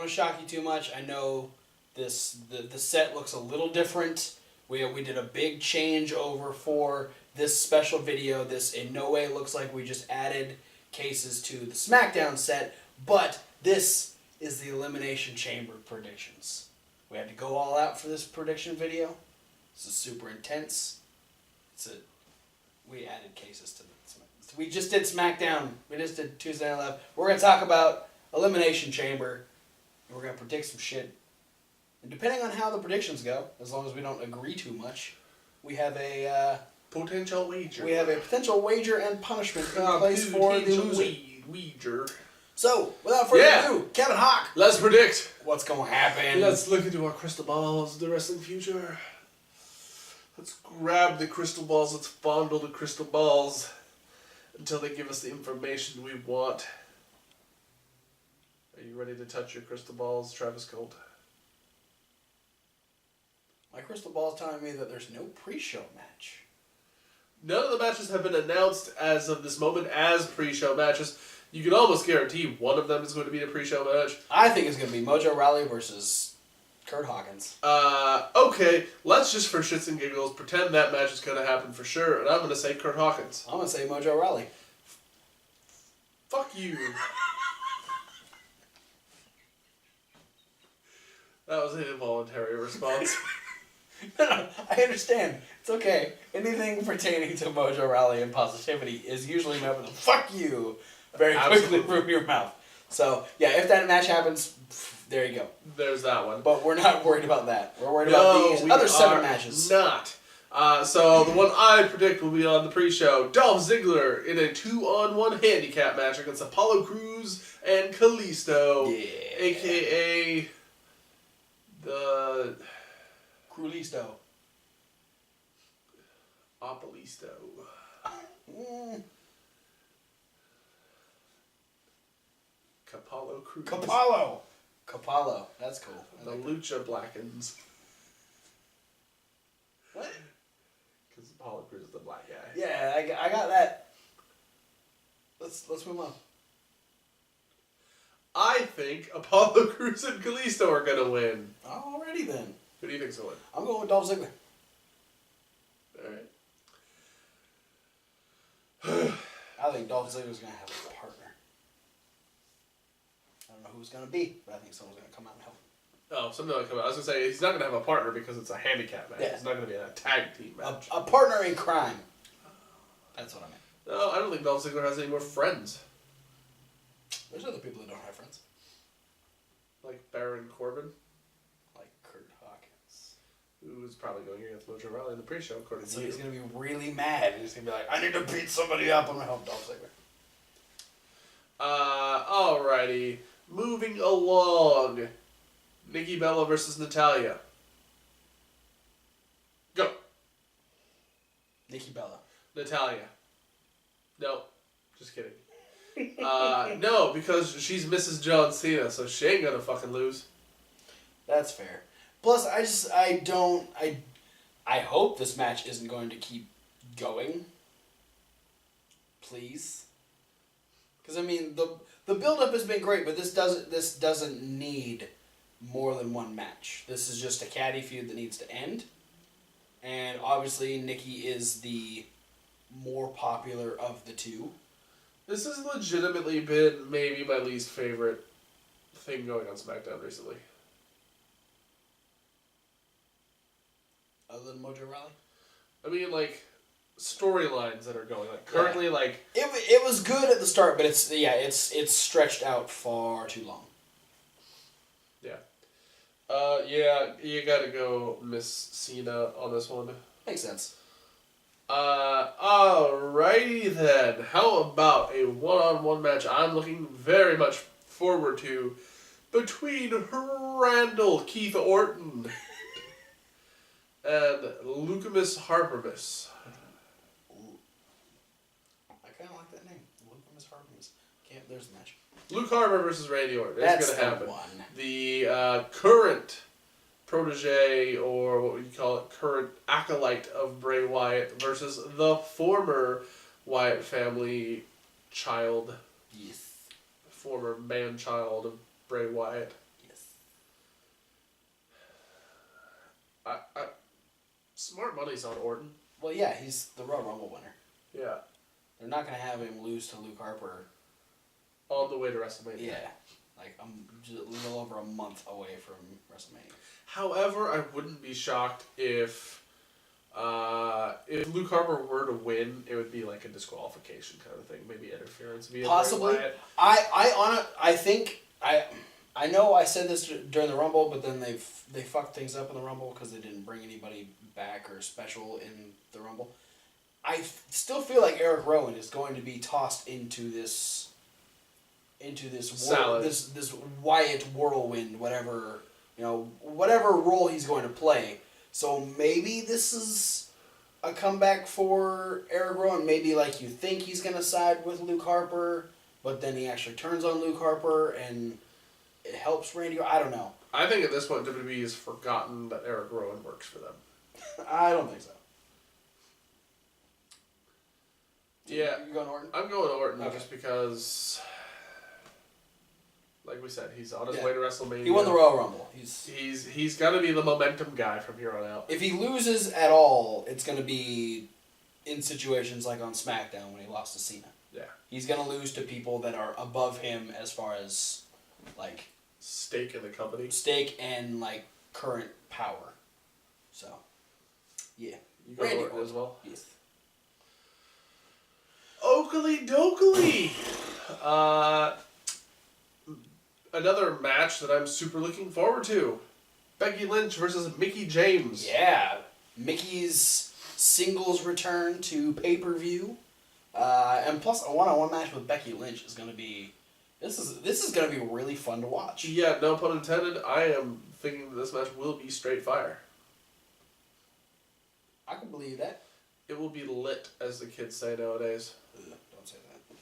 want to shock you too much. I know the set looks a little different. We did a big change over for this special video. This in no way looks like we just added cases to the Smackdown set, but this is the Elimination Chamber predictions. We had to go all out for this prediction video. This is super intense. We added cases to the We just did Smackdown. We just did Tuesday Night Live. We're going to talk about Elimination Chamber, and we're going to predict some shit. And depending on how the predictions go, as long as we don't agree too much, we have a potential wager. We have a potential wager and punishment in place for the loser. Wager. So, without further ado, Kevin Hawk. Let's predict what's going to happen. Let's look into our crystal balls of the wrestling future. Let's grab the crystal balls. Let's fondle the crystal balls until they give us the information we want. Are you ready to touch your crystal balls, Travis Colt? My crystal ball is telling me that there's no pre-show match. None of the matches have been announced as of this moment as pre-show matches. You can almost guarantee one of them is going to be a pre-show match. I think it's going to be Mojo Rawley versus Kurt Hawkins. Okay, let's just for shits and giggles pretend that match is going to happen for sure, and I'm going to say Kurt Hawkins. I'm going to say Mojo Rawley. Fuck you. That was an involuntary response. No, I understand. It's okay. Anything pertaining to Mojo Rawley and positivity is usually met with a "fuck you" very quickly from your mouth. So, yeah, if that match happens, there you go. There's that one. But we're not worried about that. We're worried about these other 7 matches. Not. So the one I predict will be on the pre-show: Dolph Ziggler in a 2-on-1 handicap match against Apollo Crews and Kalisto, aka the Crulisto. Opolisto. Capallo Cruz. Capallo. That's cool. The Lucha Blackens. What? Because Apollo Cruz is the black guy. Yeah, I got that. Let's move on. I think Apollo Crews and Kalisto are going to win. Alrighty then. Who do you think's going to win? I'm going with Dolph Ziggler. Alright. I think Dolph Ziggler's going to have a partner. I don't know who it's going to be, but I think someone's going to come out and help him. Oh, something like that. I was going to say, he's not going to have a partner because it's a handicap match. Yeah. It's not going to be a tag team match. A partner in crime. That's what I meant. No, I don't think Dolph Ziggler has any more friends. There's other people that don't have friends. Like Baron Corbin. Like Kurt Hawkins. Who's probably going against Mojo Rawley in the pre-show, according to So you. he's going to be really mad. He's going to be like, I need to beat somebody up. I'm going to help Dolph Ziggler. Alrighty. Moving along. Nikki Bella versus Natalya. Go. Nikki Bella. Natalya. No. Just kidding. No, because she's Mrs. John Cena, so she ain't gonna fucking lose. That's fair. Plus, I hope this match isn't going to keep going. Please. Because, I mean, the build-up has been great, but this doesn't need more than one match. This is just a catty feud that needs to end. And obviously, Nikki is the more popular of the two. This has legitimately been maybe my least favorite thing going on SmackDown recently. Other than Mojo Rawley? I mean, like, storylines that are going. Like, currently, like... It was good at the start, but it's stretched out far too long. Yeah. Yeah, you gotta go Miss Cena on this one. Makes sense. Alrighty then. How about a one-on-one match I'm looking very much forward to between Randall Keith Orton and Lucamus Harpermus. I kind of like that name. Lucamus Harpermus. There's the match. Luke Harper versus Randy Orton. That's going to happen. One. The current protege, or what would you call it, current acolyte of Bray Wyatt versus the former Wyatt family child. Yes. Former man-child of Bray Wyatt. Yes. Smart money's on Orton. Well, yeah, he's the Royal Rumble winner. Yeah. They're not going to have him lose to Luke Harper. On the way to WrestleMania. Yeah. Like, I'm just a little over a month away from WrestleMania. However, I wouldn't be shocked if Luke Harper were to win, it would be like a disqualification kind of thing, maybe interference via Possibly. Bray Wyatt. I know I said this during the Rumble, but then they fucked things up in the Rumble because they didn't bring anybody back or special in the Rumble. I still feel like Eric Rowan is going to be tossed into this this Wyatt whirlwind, whatever role he's going to play. So maybe this is a comeback for Eric Rowan. Maybe like you think he's going to side with Luke Harper, but then he actually turns on Luke Harper and it helps Randy. I don't know. I think at this point WWE has forgotten that Eric Rowan works for them. I don't think so. Yeah. You going Orton? I'm going Orton Okay. just because, like we said, he's on his way to WrestleMania. He won the Royal Rumble. He's got to be the momentum guy from here on out. If he loses at all, it's going to be in situations like on Smackdown when he lost to Cena. Yeah. He's going to lose to people that are above him as far as like stake in the company. Stake and like current power. So, yeah. You go Orton as well? Yes. Oakley dokley! Another match that I'm super looking forward to. Becky Lynch versus Mickie James. Yeah. Mickey's singles return to pay-per-view. And plus a one-on-one match with Becky Lynch is going to be... This is going to be really fun to watch. Yeah, no pun intended. I am thinking that this match will be straight fire. I can believe that. It will be lit, as the kids say nowadays. Don't say that.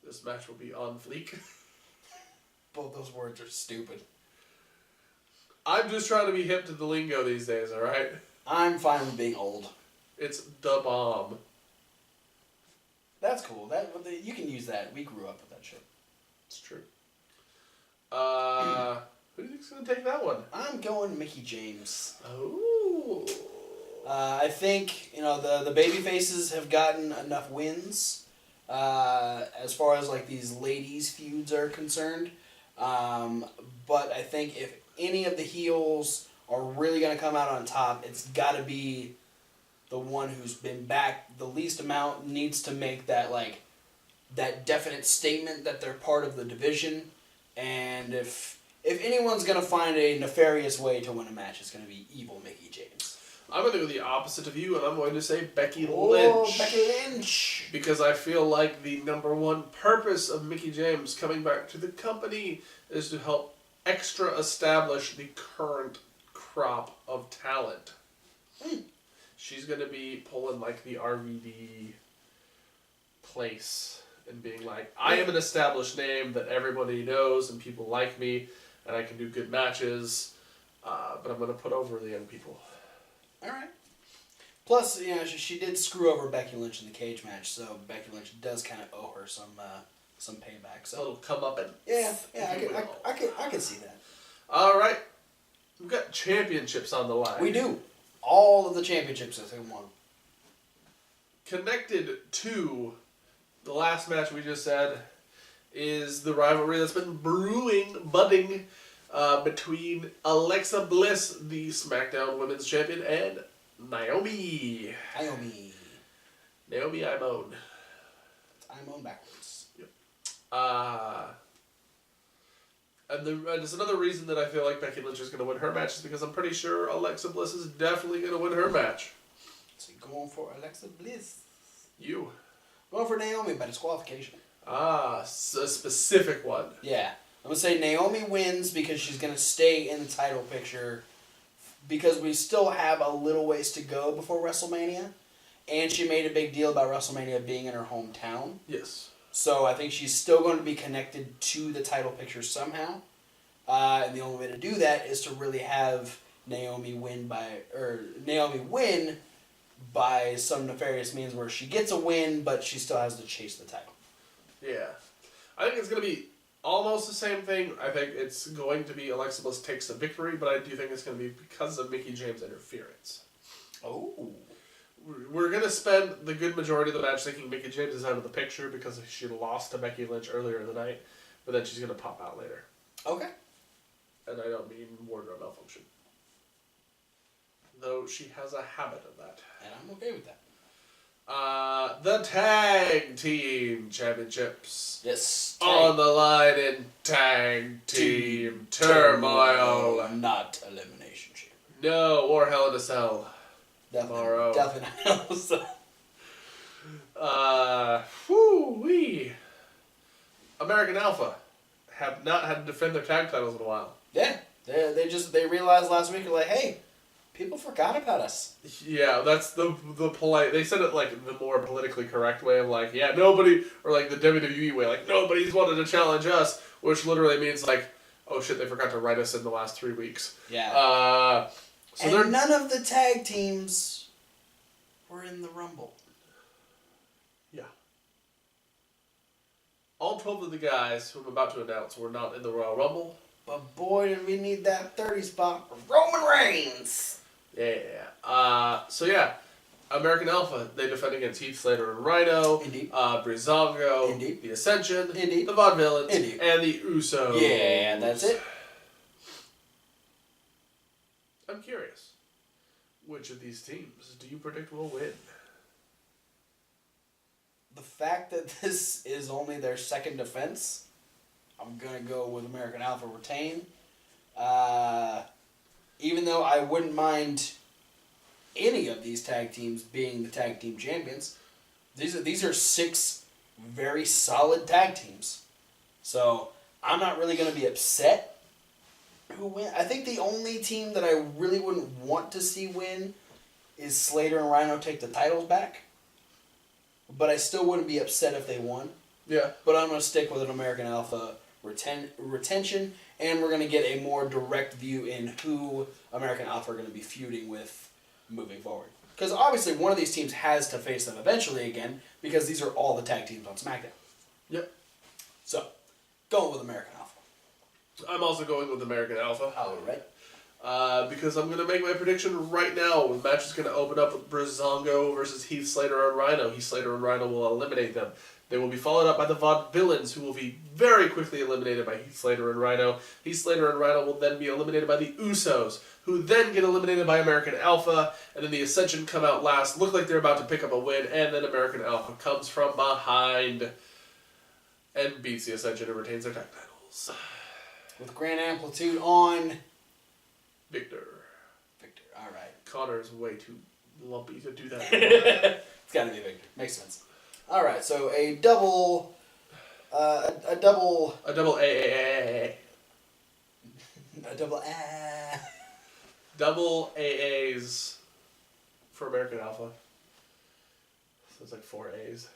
This match will be on fleek. Both those words are stupid. I'm just trying to be hip to the lingo these days, alright? I'm fine with being old. It's the bomb. That's cool. You can use that. We grew up with that shit. It's true. Who do you think's gonna take that one? I'm going Mickie James. Oh. I think the baby faces have gotten enough wins as far as like these ladies feuds are concerned. But I think if any of the heels are really going to come out on top, it's got to be the one who's been back the least amount, needs to make that that definite statement that they're part of the division. And if anyone's going to find a nefarious way to win a match, it's going to be evil Mickie James. I'm going to go the opposite of you, and I'm going to say Becky Oh, Lynch. Becky Lynch! Because I feel like the number one purpose of Mickie James coming back to the company is to help extra establish the current crop of talent. She's going to be pulling like the RVD place and being like, I am an established name that everybody knows and people like me, and I can do good matches, but I'm going to put over the young people. All right. Plus, she did screw over Becky Lynch in the cage match, so Becky Lynch does kind of owe her some payback. So it'll come up and I can see that. All right, we've got championships on the line. We do all of the championships as in one. Connected to the last match we just said is the rivalry that's been budding. Between Alexa Bliss, the SmackDown Women's Champion, and Naomi. Naomi Imone. It's Imone backwards. Yep. And there's another reason that I feel like Becky Lynch is going to win her match is because I'm pretty sure Alexa Bliss is definitely going to win her match. So you're going for Alexa Bliss. You. Going for Naomi by disqualification. A specific one. Yeah. I'm going to say Naomi wins because she's going to stay in the title picture because we still have a little ways to go before WrestleMania. And she made a big deal about WrestleMania being in her hometown. Yes. So I think she's still going to be connected to the title picture somehow. And the only way to do that is to really have Naomi win by some nefarious means where she gets a win, but she still has to chase the title. Yeah. I think it's going to be almost the same thing. I think it's going to be Alexa Bliss takes the victory, but I do think it's going to be because of Mickie James' interference. Oh. We're going to spend the good majority of the match thinking Mickie James is out of the picture because she lost to Becky Lynch earlier in the night, but then she's going to pop out later. Okay. And I don't mean wardrobe malfunction. Though she has a habit of that. And I'm okay with that. The Tag Team Championships. Yes. On the line in Tag Team Turmoil. Not Elimination Chamber. No, or Hell in a Cell. Tomorrow. Definitely. Whoo-wee. American Alpha have not had to defend their tag titles in a while. Yeah. They realized last week, like, hey, people forgot about us. Yeah, that's the polite... They said it, like, the more politically correct way of, like, yeah, nobody... Or, like, the WWE way, like, nobody's wanted to challenge us, which literally means, like, oh, shit, they forgot to write us in the last 3 weeks. Yeah. So and none of the tag teams were in the Rumble. Yeah. All 12 of the guys who I'm about to announce were not in the Royal Rumble. But boy, did we need that 30 spot for Roman Reigns. Yeah. So yeah, American Alpha, they defend against Heath Slater and Rhino. Indeed. Breezango. Indeed. The Ascension. Indeed. The Vaudevillains. Indeed. And the Usos. Yeah, that's it. I'm curious. Which of these teams do you predict will win? The fact that this is only their second defense, I'm going to go with American Alpha retain. Even though I wouldn't mind any of these tag teams being the tag team champions, these are 6 very solid tag teams. So I'm not really going to be upset who win. I think the only team that I really wouldn't want to see win is Slater and Rhino take the titles back. But I still wouldn't be upset if they won. Yeah. But I'm going to stick with an American Alpha retention, and we're going to get a more direct view in who American Alpha are going to be feuding with moving forward. Because obviously one of these teams has to face them eventually again, because these are all the tag teams on SmackDown. Yep. So, going with American Alpha. I'm also going with American Alpha. All right. Because I'm going to make my prediction right now. The match is going to open up with Breezango versus Heath Slater and Rhino. Heath Slater and Rhino will eliminate them. They will be followed up by the Vaudevillains, who will be very quickly eliminated by Heath Slater and Rhino. Heath Slater and Rhino will then be eliminated by the Usos, who then get eliminated by American Alpha, and then the Ascension come out last, look like they're about to pick up a win, and then American Alpha comes from behind and beats the Ascension and retains their tag titles. With Grand Amplitude on... Victor. All right. Connor is way too lumpy to do that. It's got to be Victor. Makes sense. All right, so a double AAA. a double Double AAs for American Alpha. So it's like 4 A's.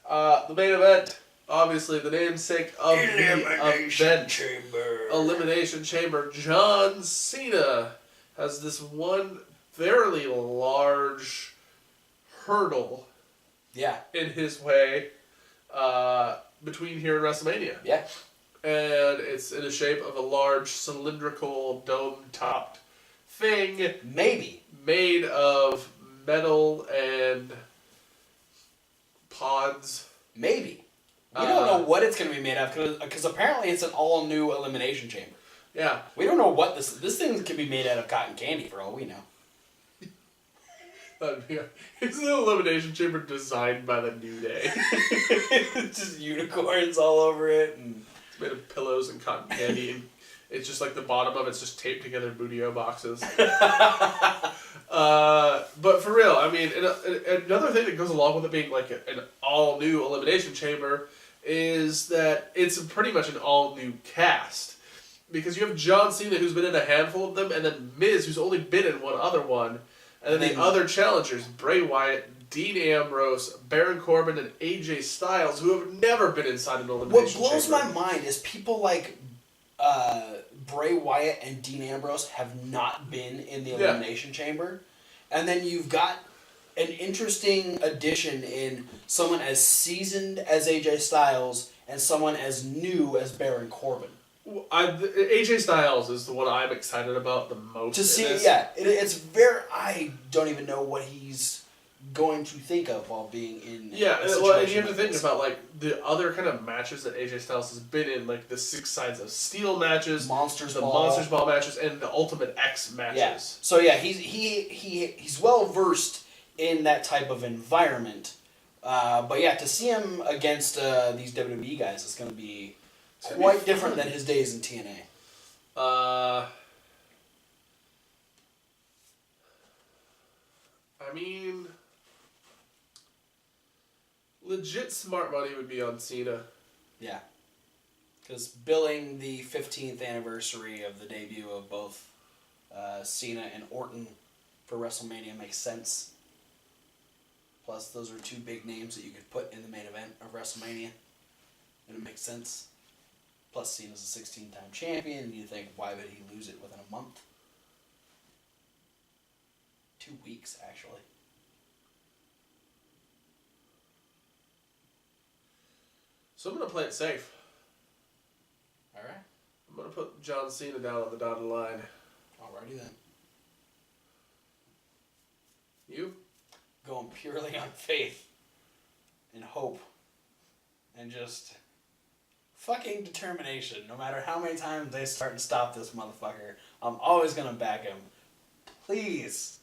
The main event, obviously the namesake of the event. Chamber. Elimination Chamber. John Cena has this one fairly large hurdle in his way between here and WrestleMania. Yeah. And it's in the shape of a large cylindrical dome-topped thing. Maybe. Made of metal and pods. Maybe. We don't know what it's going to be made of because apparently it's an all-new Elimination Chamber. Yeah. We don't know what this thing could be made out of cotton candy for all we know. It's an Elimination Chamber designed by the New Day. It's just unicorns all over it. And it's made of pillows and cotton candy. And it's just like the bottom of it's just taped together Booty-O boxes. But for real, I mean, another thing that goes along with it being like an all-new Elimination Chamber is that it's pretty much an all-new cast. Because you have John Cena, who's been in a handful of them, and then Miz, who's only been in one other one. And then the other challengers, Bray Wyatt, Dean Ambrose, Baron Corbin, and AJ Styles, who have never been inside an Elimination Chamber. What blows my mind is people like Bray Wyatt and Dean Ambrose have not been in the Elimination Chamber. And then you've got an interesting addition in someone as seasoned as AJ Styles and someone as new as Baron Corbin. AJ Styles is the one I'm excited about the most. To see, it's very. I don't even know what he's going to think of while being in. Yeah, a situation well, and you have like to think this. about like the other kind of matches that AJ Styles has been in, like the 6 Sides of Steel matches, Monsters the Ball. Monsters Ball matches, and the Ultimate X matches. Yeah. So yeah, he's well versed in that type of environment. But yeah, to see him against these WWE guys is going to be quite different than his days in TNA. I mean, legit smart money would be on Cena. Yeah. Because billing the 15th anniversary of the debut of both Cena and Orton for WrestleMania makes sense. Plus, those are 2 big names that you could put in the main event of WrestleMania. And it makes sense. Plus, Cena's a 16-time champion, and you think, why would he lose it within a month? 2 weeks, actually. So I'm going to play it safe. Alright. I'm going to put John Cena down on the dotted line. Alrighty then. You? Going purely on faith and hope and just fucking determination. No matter how many times they start to stop this motherfucker, I'm always gonna back him. Please,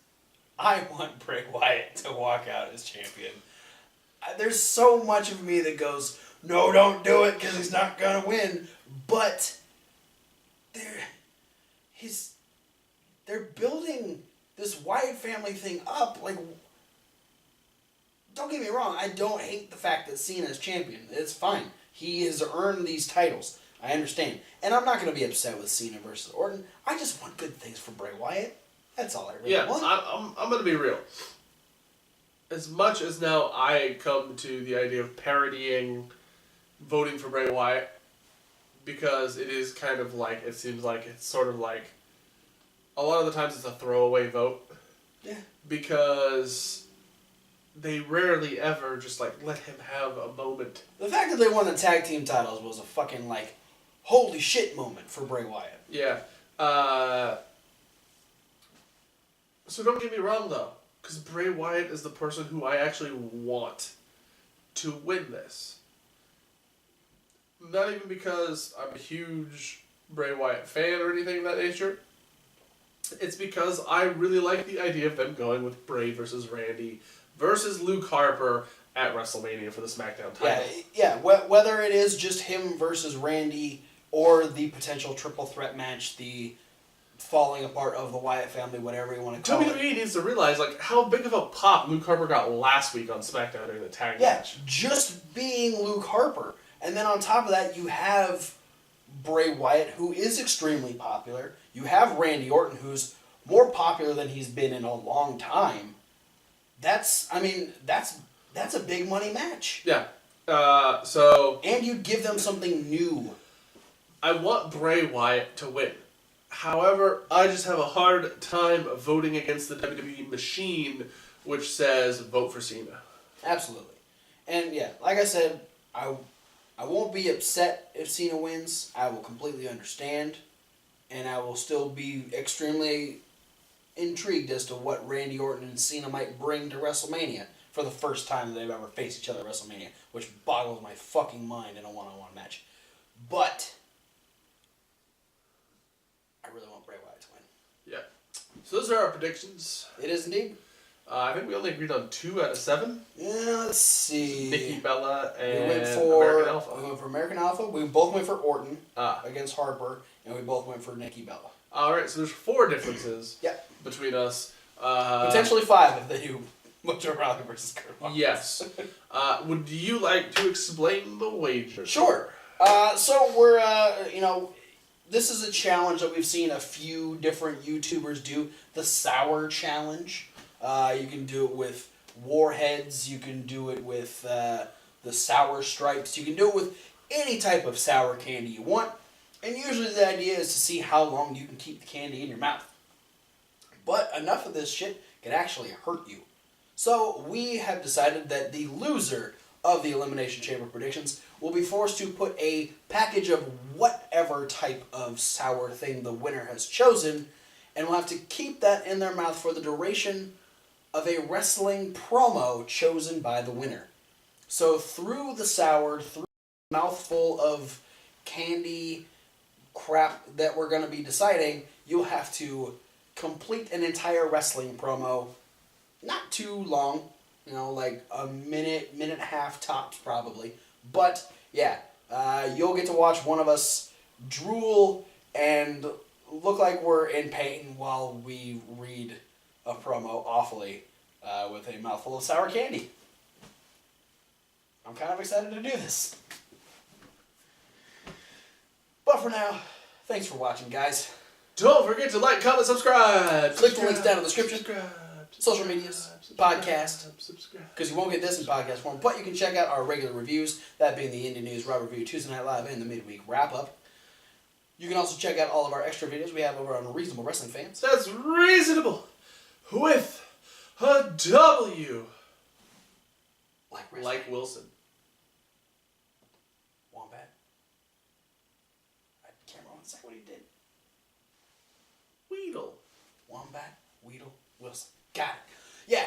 I want Bray Wyatt to walk out as champion. There's so much of me that goes, no, don't do it because he's not gonna win. But they're building this Wyatt family thing up. Like, don't get me wrong, I don't hate the fact that Cena is champion. It's fine. He has earned these titles. I understand. And I'm not going to be upset with Cena versus Orton. I just want good things for Bray Wyatt. That's all I really want. I'm going to be real. As much as now I come to the idea of parodying voting for Bray Wyatt, because it is kind of like, it seems like it's sort of like, a lot of the times it's a throwaway vote. Yeah. Because they rarely ever just like let him have a moment. The fact that they won the tag team titles was a fucking like, holy shit moment for Bray Wyatt. Yeah. So don't get me wrong though, because Bray Wyatt is the person who I actually want to win this. Not even because I'm a huge Bray Wyatt fan or anything of that nature. It's because I really like the idea of them going with Bray versus Randy versus Luke Harper at WrestleMania for the Smackdown title. Yeah. Whether it is just him versus Randy or the potential triple threat match, the falling apart of the Wyatt family, whatever you want to call it. WWE needs to realize like how big of a pop Luke Harper got last week on SmackDown during the tag match. Just being Luke Harper. And then on top of that, you have Bray Wyatt, who is extremely popular. You have Randy Orton, who's more popular than he's been in a long time. That's a big money match. Yeah. And you give them something new. I want Bray Wyatt to win. However, I just have a hard time voting against the WWE machine, which says vote for Cena. Absolutely. And yeah, like I said, I won't be upset if Cena wins. I will completely understand. And I will still be extremely intrigued as to what Randy Orton and Cena might bring to WrestleMania for the first time they've ever faced each other at WrestleMania, which boggles my fucking mind in a one-on-one match. But I really want Bray Wyatt to win. Yeah. So those are our predictions. It is indeed. I think we only agreed on 2 out of 7. Yeah, let's see. Nikki Bella and we went for American Alpha. We went for American Alpha. We both went for Orton against Harper, and we both went for Nikki Bella. All right, so there's 4 differences between us. Potentially 5 if they do Mojo Rawley versus Kurt Hawkins. Yes. Would you like to explain the wager? Sure. So we're, this is a challenge that we've seen a few different YouTubers do. The Sour Challenge. You can do it with Warheads. You can do it with the Sour Stripes. You can do it with any type of sour candy you want. And usually the idea is to see how long you can keep the candy in your mouth. But enough of this shit can actually hurt you. So we have decided that the loser of the Elimination Chamber predictions will be forced to put a package of whatever type of sour thing the winner has chosen, and will have to keep that in their mouth for the duration of a wrestling promo chosen by the winner. So through the sour, through the mouthful of candy crap that we're going to be deciding, you'll have to complete an entire wrestling promo. Not too long, like a minute, minute and a half tops probably. But yeah, you'll get to watch one of us drool and look like we're in pain while we read a promo awfully with a mouthful of sour candy. I'm kind of excited to do this. But for now, thanks for watching, guys. Don't forget to like, comment, subscribe. Click the links down in the description. Subscribe. Social medias, podcast, because you won't get this in podcast form, but you can check out our regular reviews, that being the Indie News, Raw Review, Tuesday Night Live, and the Midweek Wrap-Up. You can also check out all of our extra videos we have over on Reasonable Wrestling Fans. That's reasonable with a W. Like Wilson. Wombat. I can't remember exactly what he did. Weedle. Wombat, Weedle, Wilson. Got it. Yeah.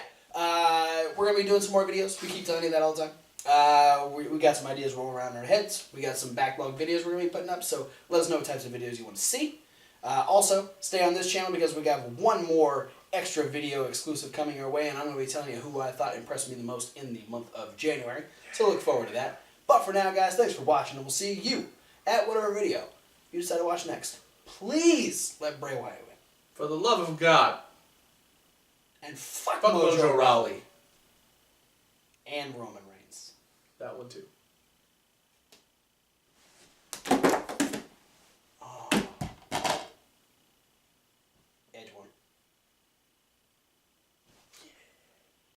We're going to be doing some more videos. We keep telling you that all the time. We got some ideas rolling around in our heads. We got some backlog videos we're going to be putting up, so let us know what types of videos you want to see. Also, stay on this channel because we got one more extra video exclusive coming your way, and I'm going to be telling you who I thought impressed me the most in the month of January. So look forward to that. But for now, guys, thanks for watching, and we'll see you at whatever video you decide to watch next. Please let Bray Wyatt win. For the love of God. And fuck Fuck Mojo Mojo Rawley. And Roman Reigns. That one too.